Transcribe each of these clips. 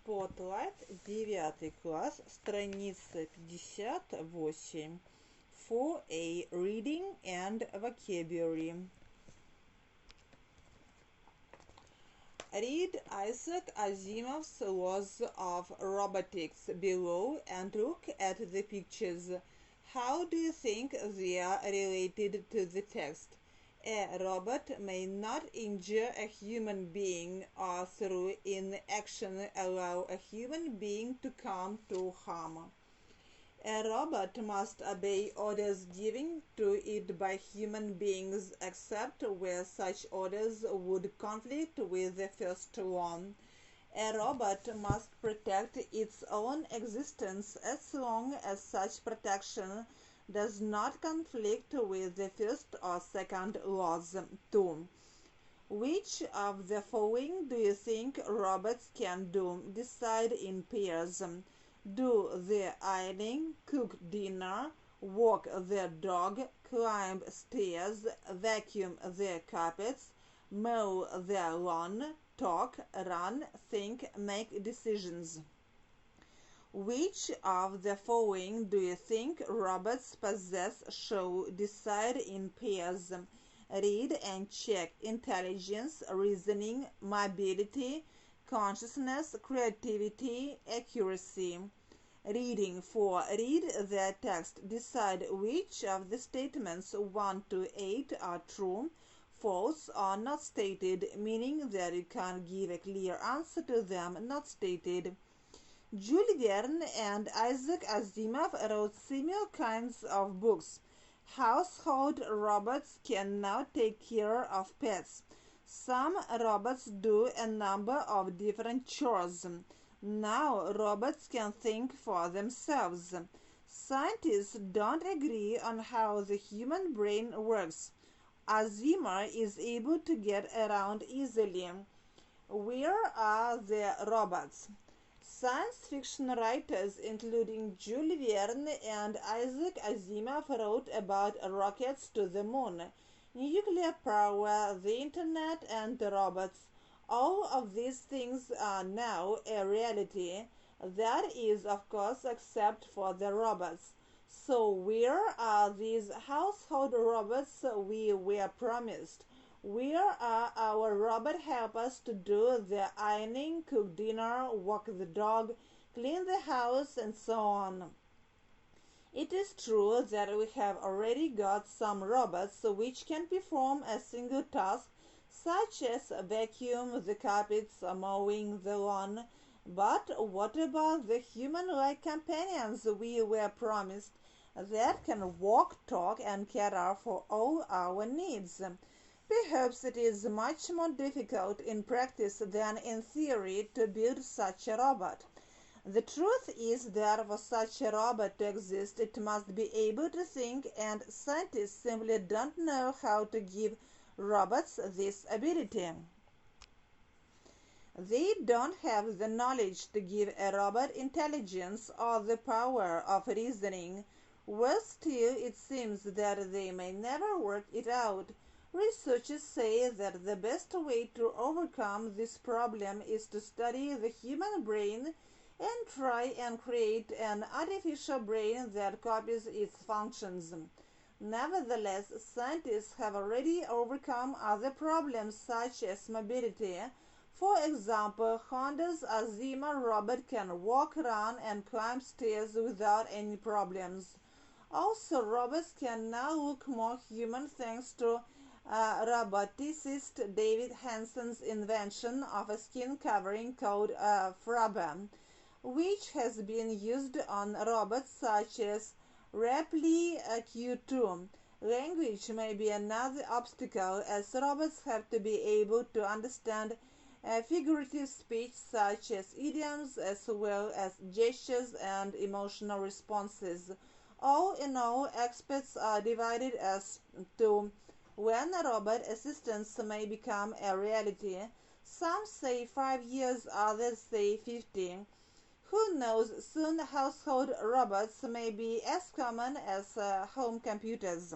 Spotlight, 9 класс, страница 58. For a reading and vocabulary. Read Isaac Asimov's Laws of Robotics below and look at the pictures. How do you think they are related to the text? A robot may not injure a human being or through inaction allow a human being to come to harm. A robot must obey orders given to it by human beings except where such orders would conflict with the first one. A robot must protect its own existence as long as such protection does not conflict with the first or second laws. 2. Which of the following do you think robots can do? Decide in pairs. Do the ironing, cook dinner, walk the dog, climb stairs, vacuum the carpets, mow the lawn, talk, run, think, make decisions. Which of the following do you think robots possess? Show, decide in pairs. Read and check: intelligence, reasoning, mobility, consciousness, creativity, accuracy. Reading. 4. Read the text. Decide which of the statements 1 to 8 are true, false, or not stated, meaning that you can give a clear answer to them not stated. Jules Verne and Isaac Asimov wrote similar kinds of books. Household robots can now take care of pets. Some robots do a number of different chores. Now robots can think for themselves. Scientists don't agree on how the human brain works. Asimov is able to get around easily. Where are the robots? Science fiction writers, including Jules Verne and Isaac Asimov, wrote about rockets to the moon, nuclear power, the internet, and robots. All of these things are now a reality. That is, of course, except for the robots. So where are these household robots we were promised? Where are our robot helpers to do the ironing, cook dinner, walk the dog, clean the house, and so on? It is true that we have already got some robots which can perform a single task, such as vacuum the carpets or mowing the lawn. But what about the human-like companions we were promised that can walk, talk, and care for all our needs? Perhaps it is much more difficult in practice than in theory to build such a robot. The truth is that for such a robot to exist, it must be able to think, and scientists simply don't know how to give robots this ability. They don't have the knowledge to give a robot intelligence or the power of reasoning. Worse still, it seems that they may never work it out. Researchers say that the best way to overcome this problem is to study the human brain and try and create an artificial brain that copies its functions. Nevertheless, scientists have already overcome other problems such as mobility. For example, Honda's Asimov robot can walk, run, and climb stairs without any problems. Also, robots can now look more human thanks to roboticist David Hanson's invention of a skin covering called Fraba, which has been used on robots such as Ripley Q2. Language may be another obstacle, as robots have to be able to understand figurative speech such as idioms as well as gestures and emotional responses. All in all, experts are divided as to when robot assistance may become a reality. Some say 5 years, others say 50. Who knows, soon household robots may be as common as home computers.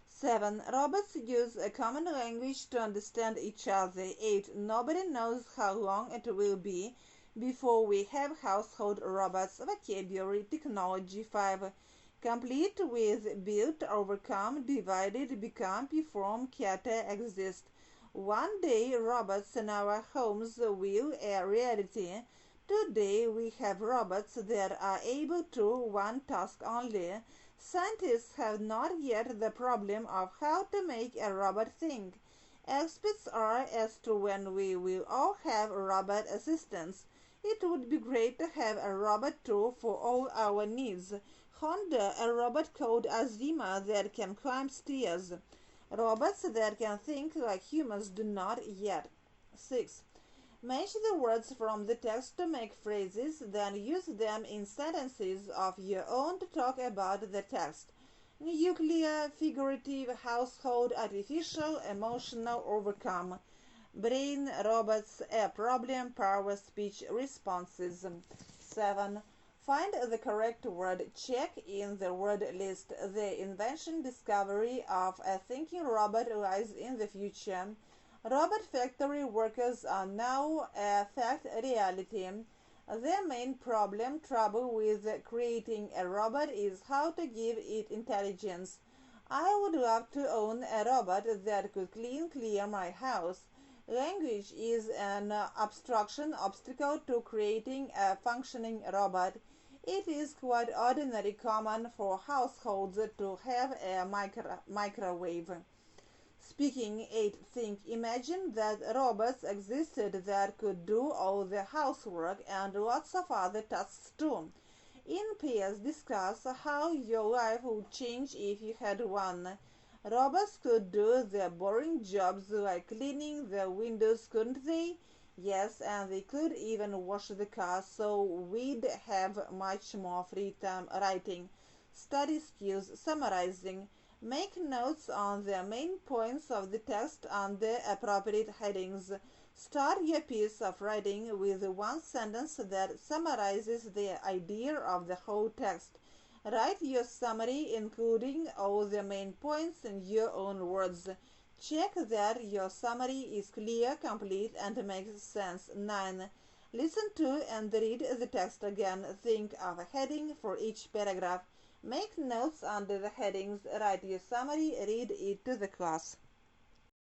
7. Robots use a common language to understand each other. 8. Nobody knows how long it will be Before we have household robots, vocabulary, technology. 5. Complete with built, overcome, divided, become, perform, kata, exist. One day robots in our homes will a reality. Today we have robots that are able to one task only. Scientists have not yet the problem of how to make a robot think. Experts are as to when we will all have robot assistants. It would be great to have a robot tool for all our needs. Honda, a robot called Azima that can climb stairs. Robots that can think like humans do not yet. 6. Match the words from the text to make phrases, then use them in sentences of your own to talk about the text. Nuclear, figurative, household, artificial, emotional, overcome. Brain, robots, a problem, power, speech, responses. 7. Find the correct word. Check in the word list. The invention discovery of a thinking robot lies in the future. Robot factory workers are now a fact reality. Their main trouble with creating a robot is how to give it intelligence. I would love to own a robot that could clear my house. Language is an obstacle to creating a functioning robot. It is quite ordinary common for households to have a microwave. Speaking 8. Think. Imagine that robots existed that could do all the housework and lots of other tasks too. In pairs, discuss how your life would change if you had one. Robots could do the boring jobs like cleaning the windows, couldn't they? Yes, and they could even wash the car, so we'd have much more free time writing. Study skills, summarizing. Make notes on the main points of the text under appropriate headings. Start your piece of writing with one sentence that summarizes the idea of the whole text. Write your summary, including all the main points in your own words. Check that your summary is clear, complete, and makes sense. 9. Listen to and read the text again. Think of a heading for each paragraph. Make notes under the headings. Write your summary. Read it to the class.